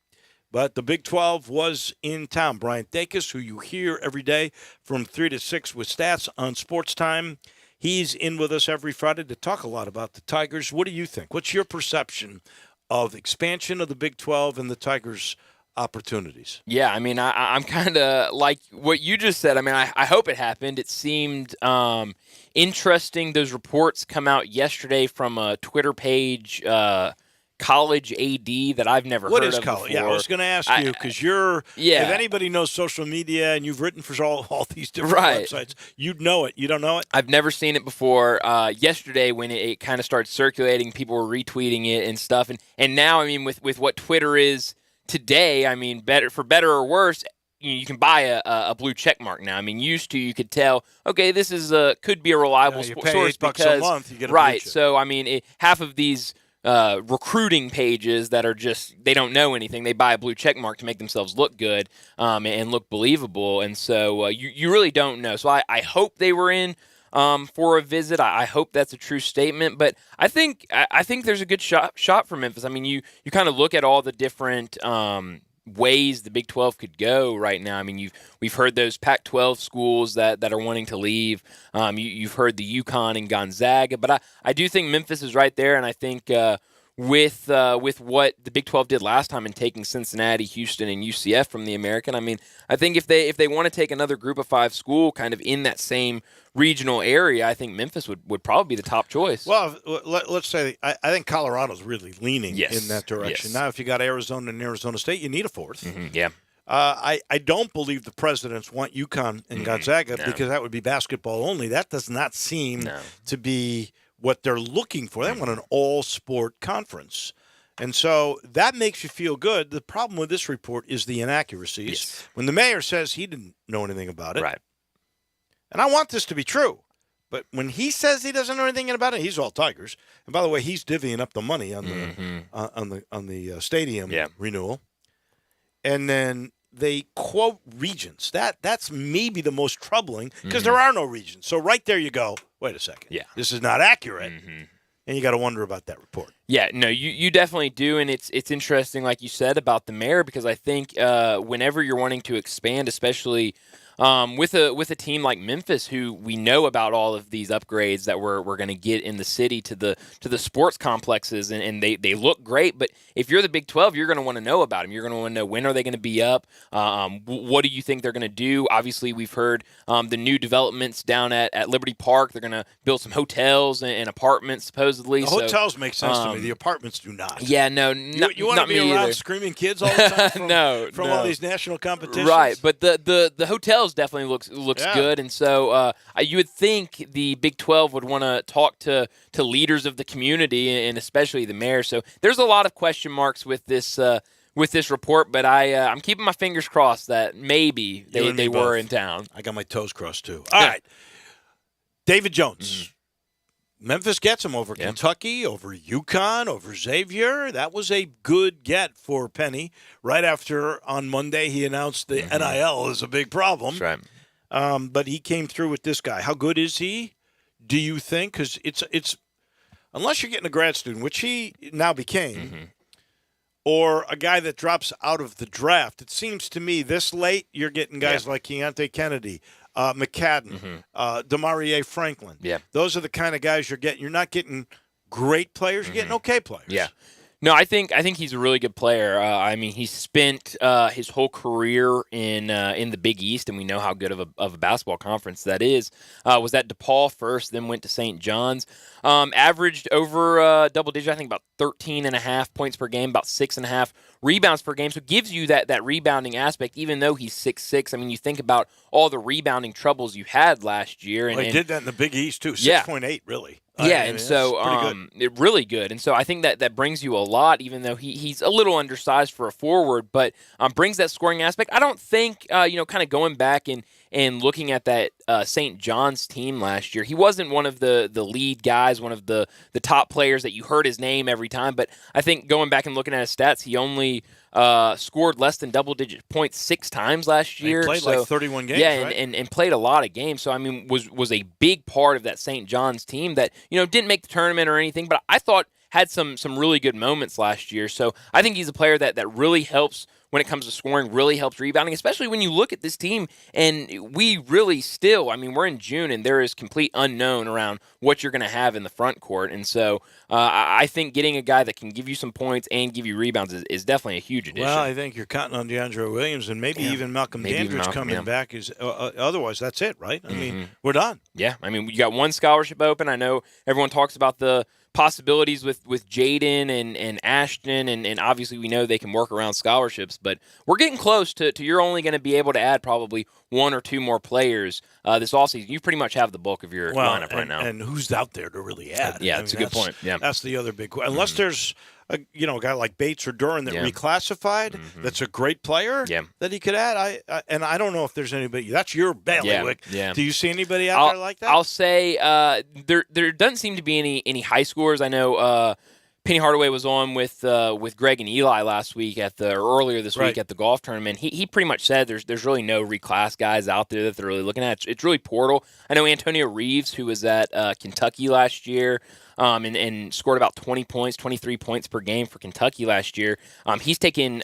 But the Big 12 was in town. Brian Dacus, who you hear every day from 3 to 6 with stats on Sports Time, he's in with us every Friday to talk a lot about the Tigers. What do you think? What's your perception of expansion of the Big 12 and the Tigers' opportunities? Yeah, I mean, I'm kind of like what you just said. I mean, I hope it happened. It seemed interesting. Those reports come out yesterday from a Twitter page, College AD, that I've never heard of before. What is college? Yeah, I was going to ask you, because you're, if anybody knows social media and you've written for all these different websites, you'd know it. You don't know it? I've never seen it before. Yesterday, when it kind of started circulating, people were retweeting it and stuff. And now, I mean, with what Twitter is today, I mean, for better or worse, you can buy a blue check mark now. I mean, used to, you could tell, okay, this is could be a reliable source $8 a month, you get a blue check. So I mean, half of these recruiting pages that are just, they don't know anything. They buy a blue check mark to make themselves look good and look believable. And so you really don't know. So I hope they were in for a visit. I hope that's a true statement. But I think there's a good shot for Memphis. I mean, you kind of look at all the different ways the Big 12 could go right now. I mean, we've heard those Pac-12 schools that are wanting to leave. You've heard the UConn and Gonzaga, but I do think Memphis is right there, and I think with what the Big 12 did last time in taking Cincinnati, Houston, and UCF from the American, I mean, I think if they want to take another Group of 5 school kind of in that same regional area, I think Memphis would probably be the top choice. Well, let's say I think Colorado's really leaning in that direction. Yes. Now, if you got Arizona and Arizona State, you need a fourth. Yeah. I don't believe the presidents want UConn and Gonzaga because that would be basketball only. That does not seem to be what they're looking for. They want an all-sport conference. And so that makes you feel good. The problem with this report is the inaccuracies. Yes. When the mayor says he didn't know anything about it. Right. And I want this to be true. But when he says he doesn't know anything about it, he's all Tigers. And by the way, he's divvying up the money on the stadium renewal. And then they quote regions. That's maybe the most troubling because there are no regions. So right there you go, wait a second. Yeah. This is not accurate. And you got to wonder about that report. Yeah, no, you definitely do, and it's interesting, like you said, about the mayor, because I think whenever you're wanting to expand, especially with a team like Memphis, who we know about all of these upgrades that we're going to get in the city to the sports complexes, and they look great. But if you're the Big 12, you're going to want to know about them. You're going to want to know, when are they going to be up? What do you think they're going to do? Obviously, we've heard the new developments down at Liberty Park. They're going to build some hotels and apartments, supposedly. The hotels make sense to me. The apartments do not. Yeah, no, you want to be around either. screaming kids all the time from all these national competitions? Right, but the hotels definitely looks good, and so you would think the Big 12 would want to talk to leaders of the community, and especially the mayor. So there's a lot of question marks with this report, but I'm keeping my fingers crossed that maybe they were in town. I got my toes crossed too. All right, David Jones. Memphis gets him over Kentucky, over UConn, over Xavier. That was a good get for Penny. Right after on Monday he announced the NIL is a big problem. That's right. But he came through with this guy. How good is he, do you think? Because it's unless you're getting a grad student, which he now became, or a guy that drops out of the draft. It seems to me this late you're getting guys like Keontae Kennedy, McCadden, Demarie Franklin. Yeah. Those are the kind of guys you're getting. You're not getting great players. You're getting okay players. Yeah. No, I think he's a really good player. I mean, he spent his whole career in the Big East, and we know how good of a basketball conference that is. Was at DePaul first, then went to St. John's. Averaged over double digit, I think about 13.5 points per game, about 6.5 rebounds per game. So it gives you that rebounding aspect, even though he's 6'6". I mean, you think about all the rebounding troubles you had last year. And he did that in the Big East, too. 6.8, really. Yeah, and so really good. And so I think that brings you a lot, even though he's a little undersized for a forward, but brings that scoring aspect. I don't think, kind of going back and looking at that St. John's team last year, he wasn't one of the lead guys, one of the top players that you heard his name every time. But I think going back and looking at his stats, he only scored less than double-digit points 6 times last year. He played like 31 games, yeah, right? and played a lot of games. So, I mean, was a big part of that St. John's team that, didn't make the tournament or anything, but I thought had some really good moments last year. So I think he's a player that really helps when it comes to scoring, really helps rebounding, especially when you look at this team, and we really still, I mean, we're in June, and there is complete unknown around what you're going to have in the front court. And so I think getting a guy that can give you some points and give you rebounds is definitely a huge addition. Well, I think you're counting on DeAndre Williams and maybe even Malcolm Dandridge coming back. Otherwise, that's it, right? I mean, we're done. Yeah, I mean, you got one scholarship open. I know everyone talks about the possibilities with Jaden and Ashton, and obviously we know they can work around scholarships, but we're getting close to you're only going to be able to add probably 1 or 2 more players this offseason. You pretty much have the bulk of your lineup right now. And who's out there to really add? Yeah, it's a good point. Yeah, that's the other big question. Unless there's a guy like Bates or Duran that reclassified, that's a great player that he could add. I don't know if there's anybody. That's your bailiwick. Yeah. Do you see anybody out there like that? I'll say there doesn't seem to be any high schoolers. I know Penny Hardaway was on with Greg and Eli last week earlier this week at the golf tournament. He pretty much said there's really no reclass guys out there that they're really looking at. It's really portal. I know Antonio Reeves, who was at Kentucky last year, and scored about 20 points, 23 points per game for Kentucky last year. He's taken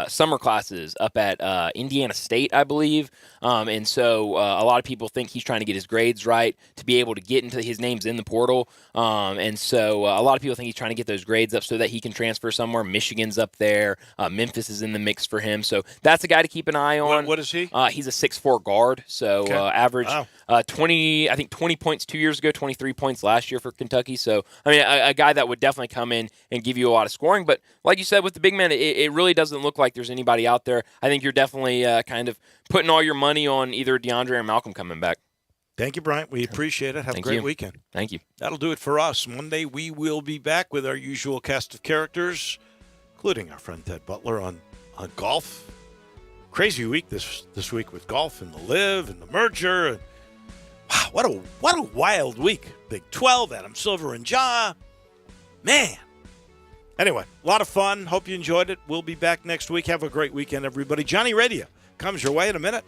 summer classes up at Indiana State, I believe. And so a lot of people think he's trying to get his grades right to be able to get into his name's in the portal. And so a lot of people think he's trying to get those grades up so that he can transfer somewhere. Michigan's up there. Memphis is in the mix for him. So that's a guy to keep an eye on. What is he? He's a 6'4" guard. So average 20 points 2 years ago, 23 points last year for Kentucky. So, I mean, a guy that would definitely come in and give you a lot of scoring. But like you said, with the big man, it really doesn't look like there's anybody out there. I think you're definitely kind of putting all your money on either DeAndre or Malcolm coming back. Thank you, Bryant. We appreciate it. Have a great weekend. Thank you. That'll do it for us. Monday, we will be back with our usual cast of characters, including our friend Ted Butler on golf. Crazy week this week with golf and the Live and the merger. And wow, what a wild week. Big 12, Adam Silver and Ja. Man. Anyway, a lot of fun. Hope you enjoyed it. We'll be back next week. Have a great weekend, everybody. Johnny Radio comes your way in a minute.